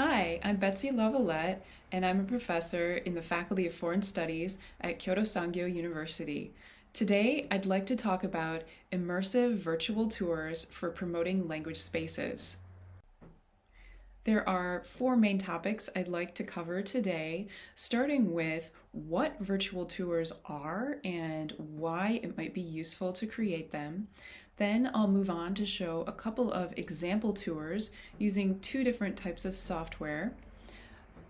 Hi, I'm Betsy Lavolette, and I'm a professor in the Faculty of Foreign Studies at Kyoto Sangyo University. Today, I'd like to talk about immersive virtual tours for promoting language spaces. There are four main topics I'd like to cover today, starting with what virtual tours are and why it might be useful to create them. Then I'll move on to show a couple of example tours using two different types of software.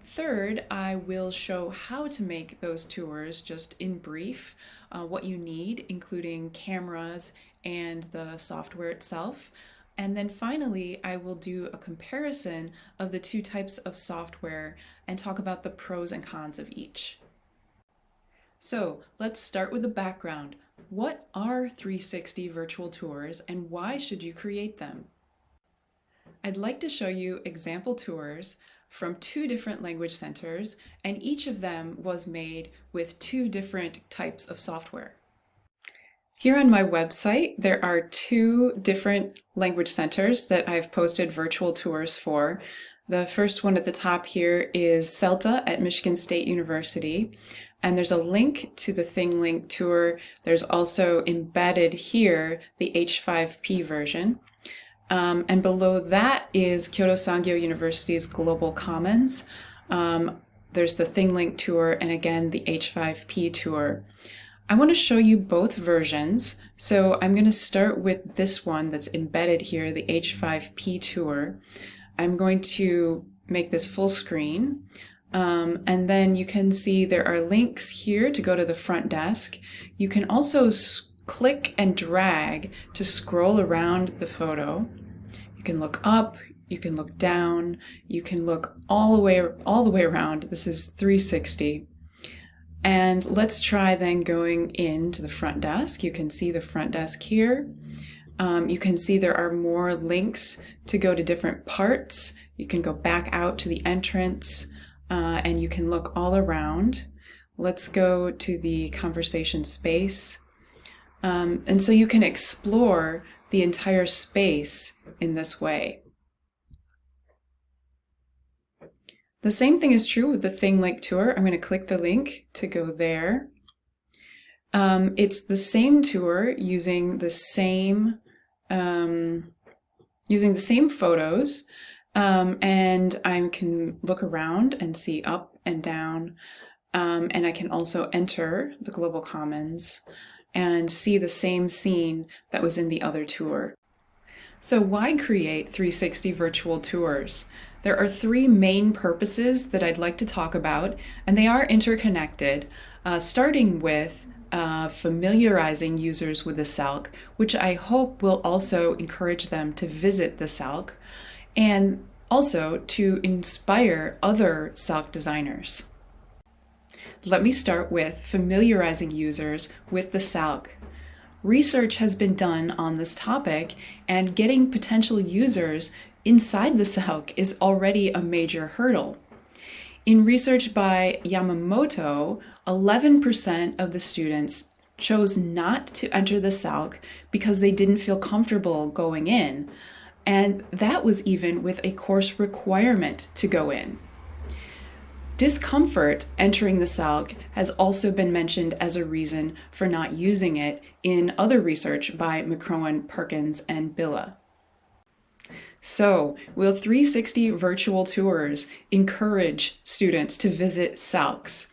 Third, I will show how to make those tours just in brief, what you need, including cameras and the software itself. And then finally, I will do a comparison of the two types of software and talk about the pros and cons of each. So let's start with the background. What are 360 virtual tours and why should you create them? I'd like to show you example tours from two different language centers, and each of them was made with two different types of software. Here on my website, there are two different language centers that I've posted virtual tours for. The first one at the top here is CELTA at Michigan State University, and there's a link to the ThingLink tour. There's also embedded here the H5P version. And below that is Kyoto Sangyo University's Global Commons. There's the ThingLink tour and again the H5P tour. I want to show you both versions, so I'm going to start with this one that's embedded here, the H5P tour. I'm going to make this full screen, and then you can see there are links here to go to the front desk. You can also click and drag to scroll around the photo. You can look up, you can look down, you can look all the way around. This is 360. And let's try then going into the front desk. You can see the front desk here. You can see there are more links to go to different parts. You can go back out to the entrance, and you can look all around. Let's go to the conversation space. And so you can explore the entire space in this way. The same thing is true with the ThingLink tour. I'm going to click the link to go there. It's the same tour using the same photos, and I can look around and see up and down, and I can also enter the Global Commons and see the same scene that was in the other tour. So why create 360 virtual tours? There are three main purposes that I'd like to talk about, and they are interconnected, starting with familiarizing users with the SALC, which I hope will also encourage them to visit the SALC, and also to inspire other SALC designers. Let me start with familiarizing users with the SALC. Research has been done on this topic, and getting potential users inside the SALC is already a major hurdle. In research by Yamamoto, 11% of the students chose not to enter the SALC because they didn't feel comfortable going in, and that was even with a course requirement to go in. Discomfort entering the SALC has also been mentioned as a reason for not using it in other research by McCrohan, Perkins, and Billa. So, will 360 virtual tours encourage students to visit SALCs?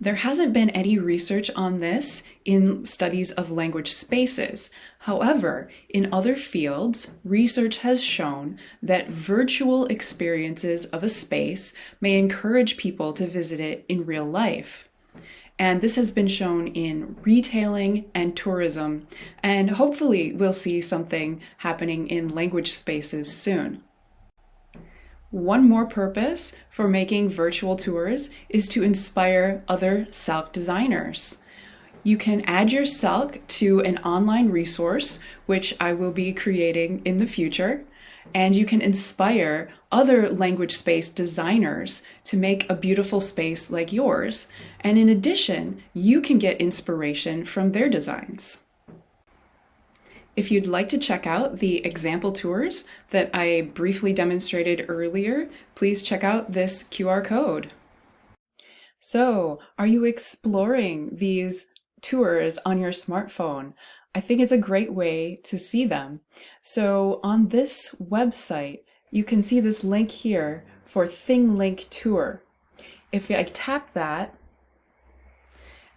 There hasn't been any research on this in studies of language spaces. However, in other fields, research has shown that virtual experiences of a space may encourage people to visit it in real life. And this has been shown in retailing and tourism, and hopefully we'll see something happening in language spaces soon. One more purpose for making virtual tours is to inspire other SALC designers. You can add your SALC to an online resource, which I will be creating in the future, and you can inspire other language space designers to make a beautiful space like yours. And in addition, you can get inspiration from their designs. If you'd like to check out the example tours that I briefly demonstrated earlier, please check out this QR code. So, are you exploring these tours on your smartphone? I think it's a great way to see them. So, on this website, you can see this link here for ThingLink Tour. If I tap that,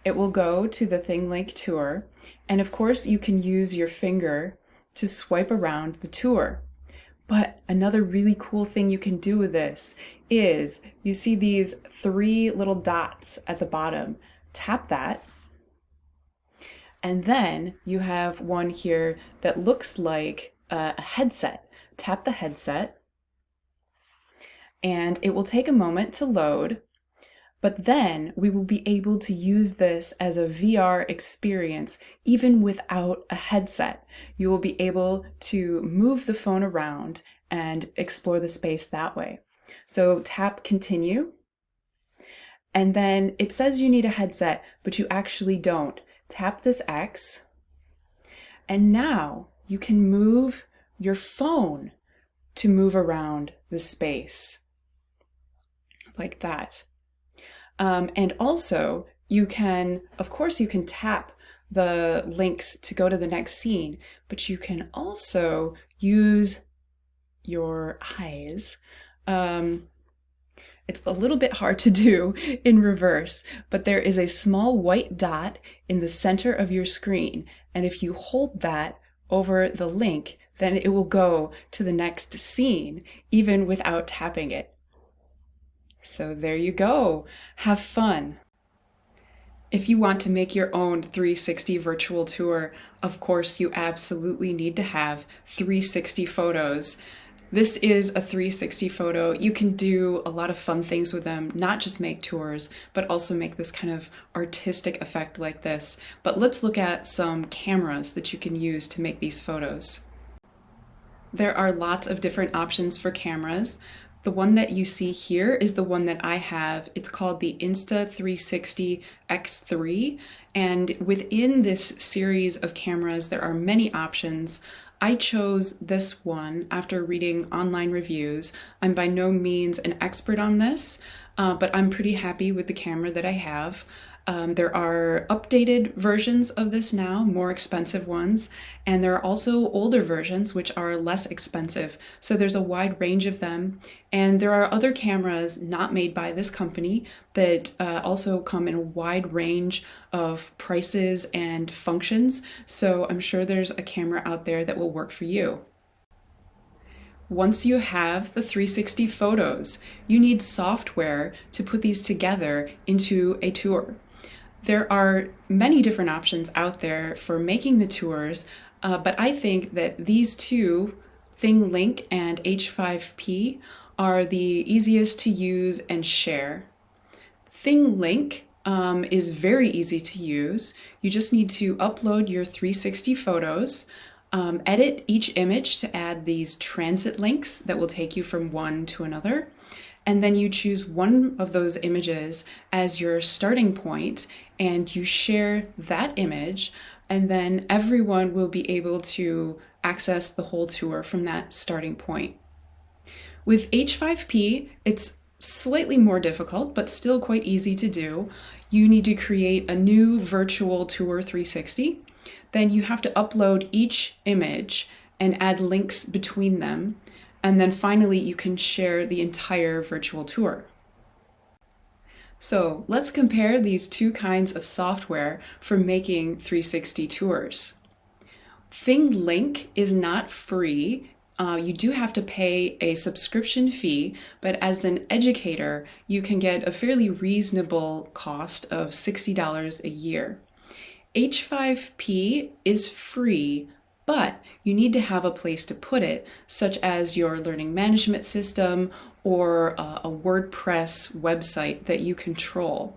it will go to the ThingLink Tour, and of course you can use your finger to swipe around the tour. But another really cool thing you can do with this is you see these 3 little dots at the bottom. Tap that, and then you have one here that looks like a headset. Tap the headset, and it will take a moment to load. But then we will be able to use this as a VR experience even without a headset. You will be able to move the phone around and explore the space that way. So tap continue. And then it says you need a headset, but you actually don't. Tap this X. And now you can move your phone to move around the space. Like that. And also you can, of course, you can tap the links to go to the next scene, but you can also use your eyes. It's a little bit hard to do in reverse, but there is a small white dot in the center of your screen. And if you hold that over the link, then it will go to the next scene, even without tapping it. So there you go. Have fun. If you want to make your own 360 virtual tour, of course you absolutely need to have 360 photos. This is a 360 photo. You can do a lot of fun things with them, not just make tours, but also make this kind of artistic effect like this. But let's look at some cameras that you can use to make these photos. There are lots of different options for cameras. The one that you see here is the one that I have. It's called the Insta360 X3, and within this series of cameras there are many options. I chose this one after reading online reviews. I'm by no means an expert on this, but I'm pretty happy with the camera that I have. There are updated versions of this now, more expensive ones, and there are also older versions which are less expensive. So there's a wide range of them, and there are other cameras not made by this company that also come in a wide range of prices and functions. So I'm sure there's a camera out there that will work for you. Once you have the 360 photos, you need software to put these together into a tour. There are many different options out there for making the tours, but I think that these two, ThingLink and H5P, are the easiest to use and share. ThingLink is very easy to use. You just need to upload your 360 photos, edit each image to add these transit links that will take you from one to another, and then you choose one of those images as your starting point and you share that image, and then everyone will be able to access the whole tour from that starting point. With H5P, it's slightly more difficult, but still quite easy to do. You need to create a new virtual tour 360. Then you have to upload each image and add links between them. And then finally, you can share the entire virtual tour. So let's compare these two kinds of software for making 360 tours. ThingLink is not free. You do have to pay a subscription fee, but as an educator, you can get a fairly reasonable cost of $60 a year. H5P is free, but you need to have a place to put it, such as your learning management system or a WordPress website that you control.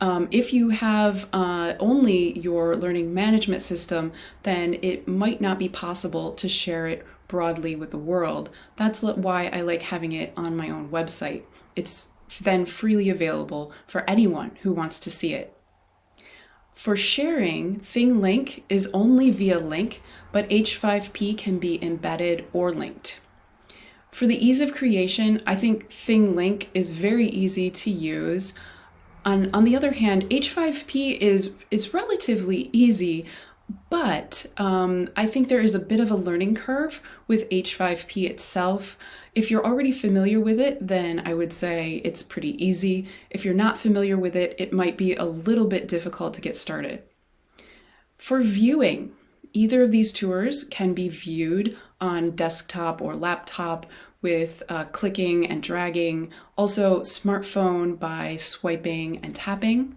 If you have only your learning management system, then it might not be possible to share it broadly with the world. That's why I like having it on my own website. It's then freely available for anyone who wants to see it. For sharing, ThingLink is only via link, but H5P can be embedded or linked. For the ease of creation, I think ThingLink is very easy to use. On the other hand, H5P is relatively easy, but I think there is a bit of a learning curve with H5P itself. If you're already familiar with it, then I would say it's pretty easy. If you're not familiar with it, it might be a little bit difficult to get started. For viewing, either of these tours can be viewed on desktop or laptop with clicking and dragging, also smartphone by swiping and tapping.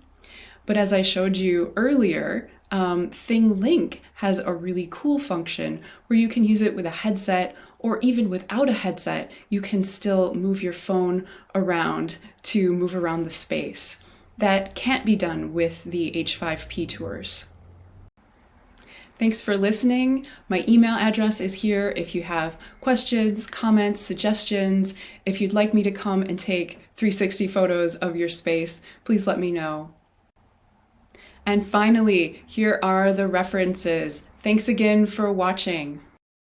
But as I showed you earlier, ThingLink has a really cool function where you can use it with a headset, or even without a headset, you can still move your phone around to move around the space. That can't be done with the H5P tours. Thanks for listening. My email address is here if you have questions, comments, suggestions. If you'd like me to come and take 360 photos of your space, please let me know. And finally, here are the references. Thanks again for watching.